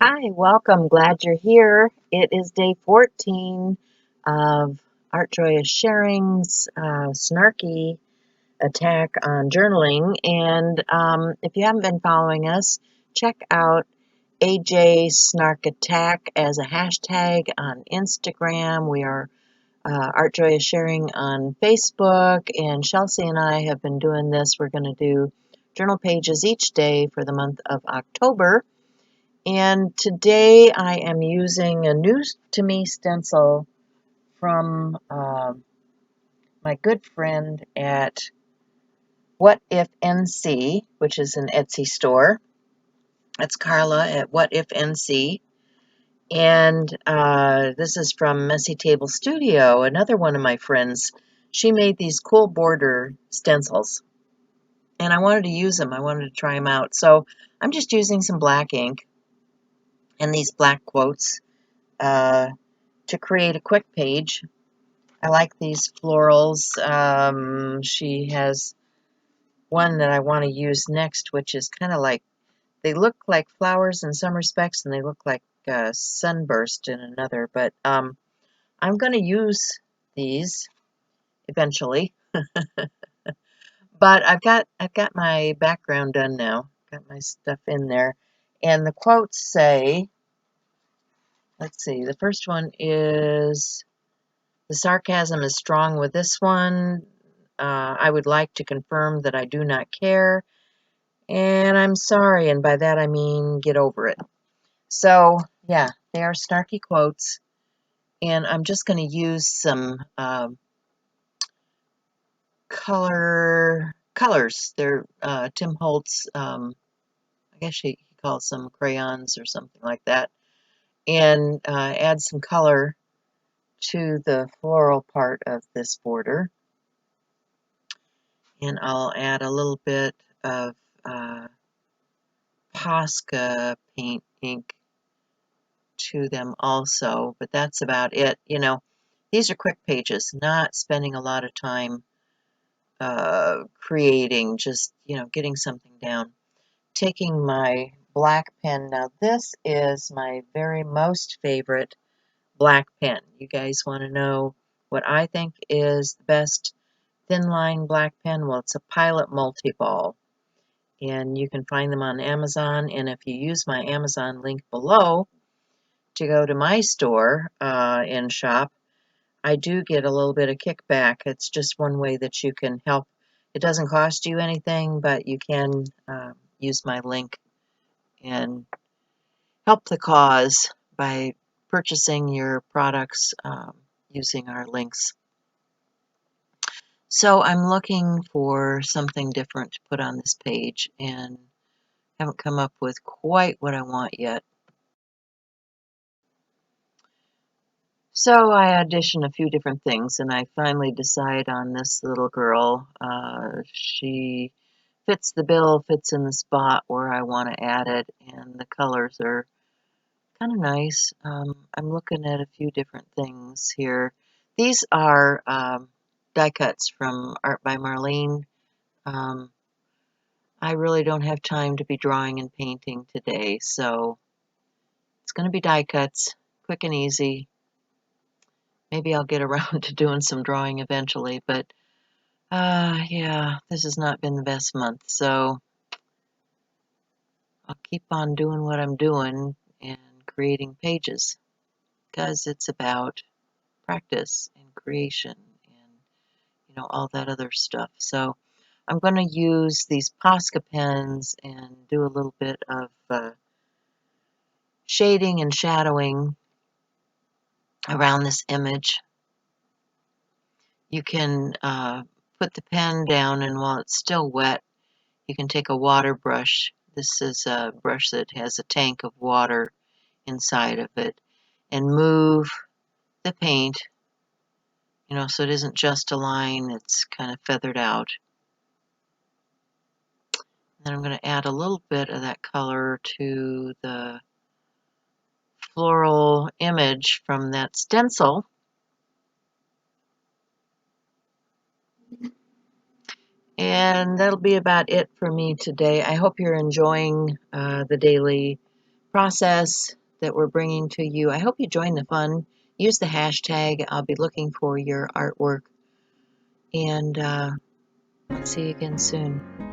Hi, welcome. Glad you're here. It is day 14 of Art Joy is Sharing's snarky attack on journaling. And if you haven't been following us, check out AJ Snark Attack as a hashtag on Instagram. We are Art Joy is Sharing on Facebook, and Chelsea and I have been doing this. We're going to do journal pages each day for the month of October. And today I am using a new to me stencil from my good friend at What If NC, which is an Etsy store. It's Carla at What If NC. And this is from Messy Table Studio, another one of my friends. She made these cool border stencils. And I wanted to use them. I wanted to try them out. So I'm just using some black ink and these black quotes to create a quick page. I like these florals. She has one that I want to use next, which is kind of like, they look like flowers in some respects, and they look like sunburst in another. But I'm going to use these eventually. But I've got my background done now. Got my stuff in there, and the quotes say, let's see. The first one is, "The sarcasm is strong with this one. I would like to confirm that I do not care, and I'm sorry, and by that I mean get over it." So, yeah, they are snarky quotes, and I'm just going to use some colors. They're Tim Holtz, I guess he calls them crayons or something like that, and add some color to the floral part of this border. And I'll add a little bit of Posca paint ink to them also, but that's about it. These are quick pages, not spending a lot of time creating, just, getting something down. Taking my black pen. Now, this is my very most favorite black pen. You guys want to know what I think is the best thin line black pen? Well, it's a Pilot Multiball. And you can find them on Amazon. And if you use my Amazon link below to go to my store and shop, I do get a little bit of kickback. It's just one way that you can help. It doesn't cost you anything, but you can use my link and help the cause by purchasing your products using our links. So I'm looking for something different to put on this page, and haven't come up with quite what I want yet. So I audition a few different things, and I finally decide on this little girl. She fits the bill, fits in the spot where I want to add it, and the colors are kind of nice. I'm looking at a few different things here. These are die cuts from Art by Marlene. Um, I really don't have time to be drawing and painting today, so it's going to be die cuts, quick and easy. Maybe I'll get around to doing some drawing eventually, but yeah, this has not been the best month, so I'll keep on doing what I'm doing and creating pages because it's about practice and creation and all that other stuff. So I'm going to use these Posca pens and do a little bit of shading and shadowing around this image. You can put the pen down, and while it's still wet, you can take a water brush. This is a brush that has a tank of water inside of it, and move the paint, so it isn't just a line, it's kind of feathered out. Then I'm going to add a little bit of that color to the floral image from that stencil. And that'll be about it for me today. I hope you're enjoying the daily process that we're bringing to you. I hope you join the fun. Use the hashtag. I'll be looking for your artwork. And I'll see you again soon.